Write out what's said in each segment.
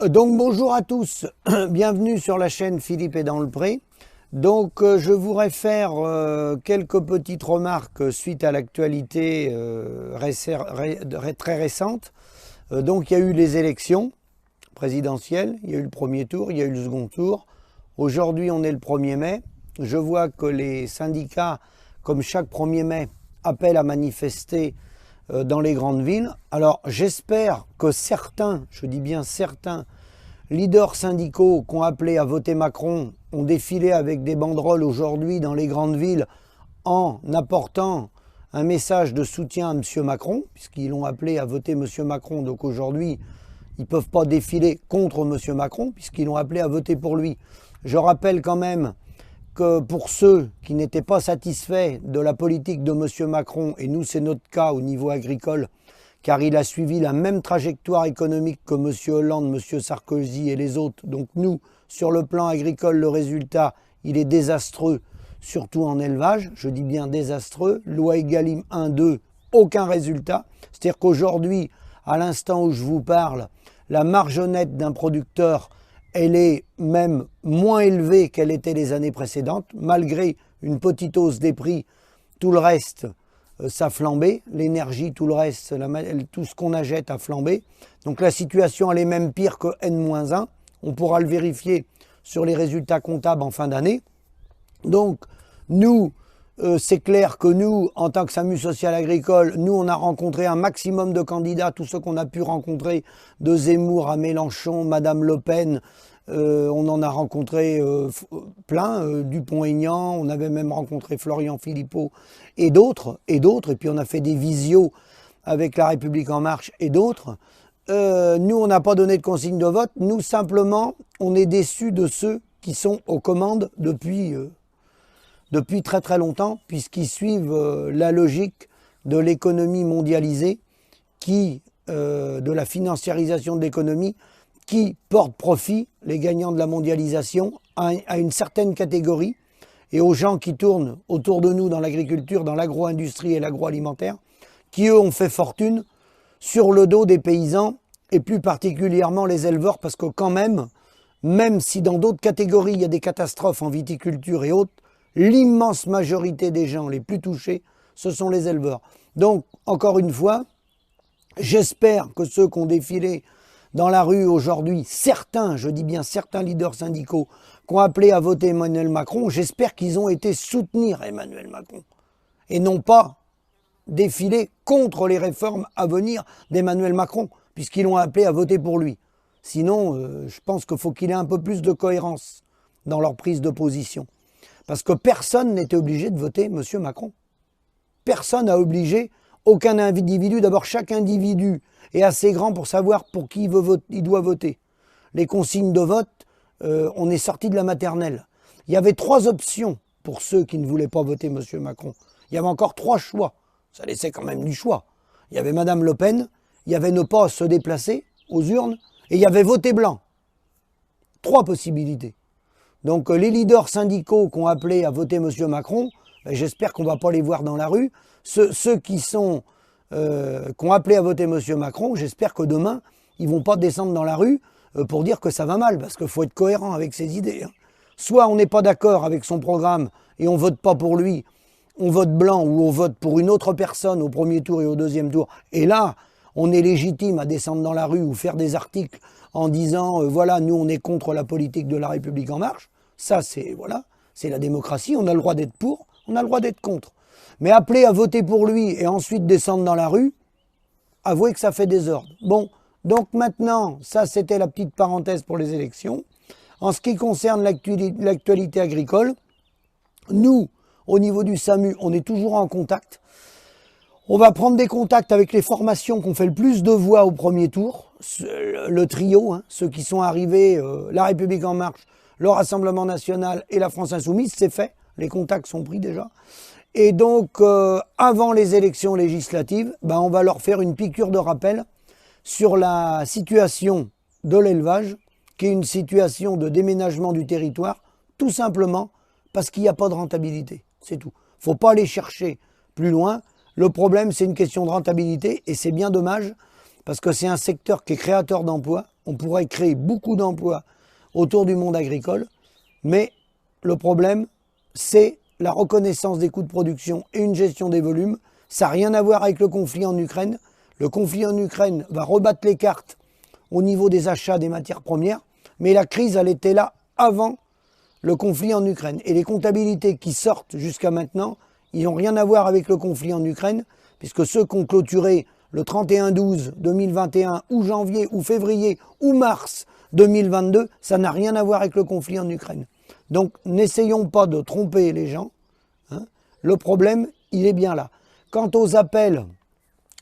Donc bonjour à tous, bienvenue sur la chaîne Philippe est dans le pré. Donc je voudrais faire quelques petites remarques suite à l'actualité très récente. Donc il y a eu les élections présidentielles, il y a eu le premier tour, il y a eu le second tour. Aujourd'hui on est le 1er mai. Je vois que les syndicats, comme chaque 1er mai, appellent à manifester dans les grandes villes. Alors j'espère que certains, je dis bien certains, leaders syndicaux qui ont appelé à voter Macron ont défilé avec des banderoles aujourd'hui dans les grandes villes en apportant un message de soutien à M. Macron, puisqu'ils l'ont appelé à voter M. Macron. Donc aujourd'hui, ils ne peuvent pas défiler contre M. Macron, puisqu'ils l'ont appelé à voter pour lui. Je rappelle quand même que pour ceux qui n'étaient pas satisfaits de la politique de M. Macron, et nous c'est notre cas au niveau agricole, car il a suivi la même trajectoire économique que M. Hollande, M. Sarkozy et les autres. Donc nous, sur le plan agricole, le résultat, il est désastreux, surtout en élevage. Je dis bien désastreux. Loi Egalim 1, 2, aucun résultat. C'est-à-dire qu'aujourd'hui, à l'instant où je vous parle, la marge nette d'un producteur, elle est même moins élevée qu'elle était les années précédentes, malgré une petite hausse des prix. Tout le reste, ça a flambé, l'énergie, tout le reste, tout ce qu'on achète a flambé. Donc la situation, elle est même pire que N-1. On pourra le vérifier sur les résultats comptables en fin d'année. Donc nous, c'est clair que nous, en tant que SAMU social agricole, nous, on a rencontré un maximum de candidats, tous ceux qu'on a pu rencontrer, de Zemmour à Mélenchon, Madame Le Pen, on en a rencontré plein, Dupont-Aignan, on avait même rencontré Florian Philippot et d'autres, et puis on a fait des visios avec La République En Marche et d'autres. Nous, on n'a pas donné de consigne de vote, nous, simplement, on est déçus de ceux qui sont aux commandes depuis très très longtemps, puisqu'ils suivent la logique de l'économie mondialisée, de la financiarisation de l'économie, qui porte profit, les gagnants de la mondialisation, à une certaine catégorie, et aux gens qui tournent autour de nous dans l'agriculture, dans l'agro-industrie et l'agroalimentaire, qui eux ont fait fortune sur le dos des paysans, et plus particulièrement les éleveurs, parce que quand même si dans d'autres catégories il y a des catastrophes en viticulture et autres, l'immense majorité des gens les plus touchés, ce sont les éleveurs. Donc, encore une fois, j'espère que ceux qui ont défilé dans la rue aujourd'hui, certains, je dis bien certains leaders syndicaux, qui ont appelé à voter Emmanuel Macron, j'espère qu'ils ont été soutenir Emmanuel Macron. Et non pas défiler contre les réformes à venir d'Emmanuel Macron, puisqu'ils l'ont appelé à voter pour lui. Sinon, je pense qu'il faut qu'il ait un peu plus de cohérence dans leur prise de position. Parce que personne n'était obligé de voter M. Macron. Personne n'a obligé aucun individu. D'abord, chaque individu est assez grand pour savoir pour qui il doit voter. Les consignes de vote, on est sorti de la maternelle. Il y avait 3 options pour ceux qui ne voulaient pas voter M. Macron. Il y avait encore 3 choix. Ça laissait quand même du choix. Il y avait Mme Le Pen, il y avait ne pas se déplacer aux urnes, et il y avait voter blanc. 3 possibilités. Donc les leaders syndicaux qui ont appelé à voter M. Macron, j'espère qu'on ne va pas les voir dans la rue. Ceux qui ont appelé à voter M. Macron, j'espère que demain, ils ne vont pas descendre dans la rue pour dire que ça va mal, parce qu'il faut être cohérent avec ses idées. Hein. Soit on n'est pas d'accord avec son programme et on ne vote pas pour lui, on vote blanc ou on vote pour une autre personne au premier tour et au deuxième tour. Et là, on est légitime à descendre dans la rue ou faire des articles en disant voilà, nous on est contre la politique de La République En Marche. Ça, c'est la démocratie, on a le droit d'être pour, on a le droit d'être contre. Mais appeler à voter pour lui et ensuite descendre dans la rue, avouez que ça fait désordre. Bon, donc maintenant, ça c'était la petite parenthèse pour les élections. En ce qui concerne l'actualité agricole, nous, au niveau du SAMU, on est toujours en contact. On va prendre des contacts avec les formations qui ont fait le plus de voix au premier tour, le trio, hein, ceux qui sont arrivés, La République En Marche, le Rassemblement National et la France Insoumise, c'est fait, les contacts sont pris déjà. Et donc, avant les élections législatives, on va leur faire une piqûre de rappel sur la situation de l'élevage, qui est une situation de déménagement du territoire, tout simplement parce qu'il n'y a pas de rentabilité, c'est tout. Il ne faut pas aller chercher plus loin. Le problème, c'est une question de rentabilité, et c'est bien dommage, parce que c'est un secteur qui est créateur d'emplois. On pourrait créer beaucoup d'emplois autour du monde agricole, mais le problème, c'est la reconnaissance des coûts de production et une gestion des volumes. Ça n'a rien à voir avec le conflit en Ukraine. Le conflit en Ukraine va rebattre les cartes au niveau des achats des matières premières, mais la crise, elle était là avant le conflit en Ukraine. Et les comptabilités qui sortent jusqu'à maintenant, ils n'ont rien à voir avec le conflit en Ukraine, puisque ceux qui ont clôturé le 31-12-2021 ou janvier ou février ou mars 2022, ça n'a rien à voir avec le conflit en Ukraine. Donc n'essayons pas de tromper les gens, hein. Le problème, il est bien là. Quant aux appels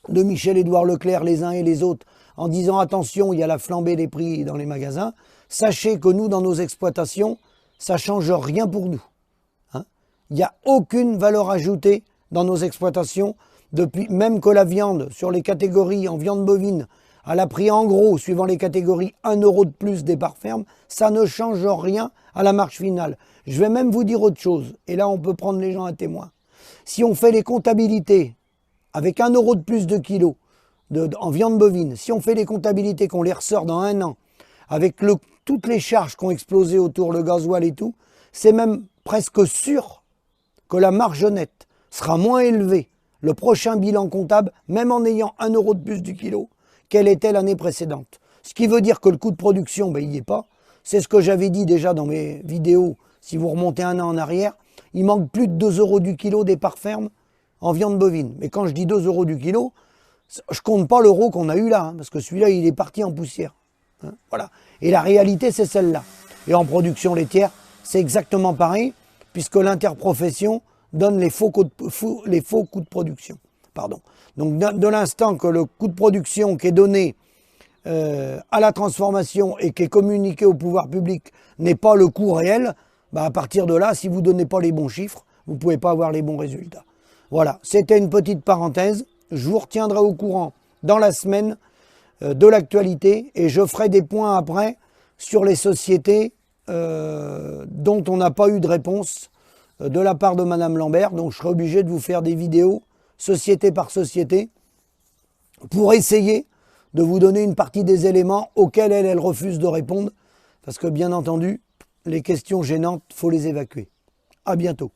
de Michel-Édouard Leclerc les uns et les autres en disant attention, il y a la flambée des prix dans les magasins, sachez que nous, dans nos exploitations, ça ne change rien pour nous. Hein. Il n'y a aucune valeur ajoutée dans nos exploitations, depuis, même que la viande, sur les catégories en viande bovine, à la prix en gros, suivant les catégories, 1 euro de plus des parts fermes, ça ne change rien à la marge finale. Je vais même vous dire autre chose, et là on peut prendre les gens à témoin. Si on fait les comptabilités avec 1 euro de plus de kilo en viande bovine, si on fait les comptabilités qu'on les ressort dans un an, avec toutes les charges qui ont explosé autour, le gasoil et tout, c'est même presque sûr que la marge nette sera moins élevée, le prochain bilan comptable, même en ayant 1 euro de plus du kilo, qu'elle était l'année précédente. Ce qui veut dire que le coût de production, ben, il n'y est pas. C'est ce que j'avais dit déjà dans mes vidéos, si vous remontez un an en arrière, il manque plus de 2 euros du kilo des parts fermes en viande bovine. Mais quand je dis 2 euros du kilo, je compte pas l'euro qu'on a eu là, hein, parce que celui-là, il est parti en poussière. Hein, voilà. Et la réalité, c'est celle-là. Et en production laitière, c'est exactement pareil, puisque l'interprofession donne les faux coûts de production. Pardon. Donc de l'instant que le coût de production qui est donné à la transformation et qui est communiqué au pouvoir public n'est pas le coût réel, bah à partir de là, si vous ne donnez pas les bons chiffres, vous ne pouvez pas avoir les bons résultats. Voilà, c'était une petite parenthèse. Je vous retiendrai au courant dans la semaine de l'actualité et je ferai des points après sur les sociétés dont on n'a pas eu de réponse de la part de Madame Lambert. Donc je serai obligé de vous faire des vidéos société par société pour essayer de vous donner une partie des éléments auxquels elle refuse de répondre. Parce que bien entendu, les questions gênantes, il faut les évacuer. À bientôt.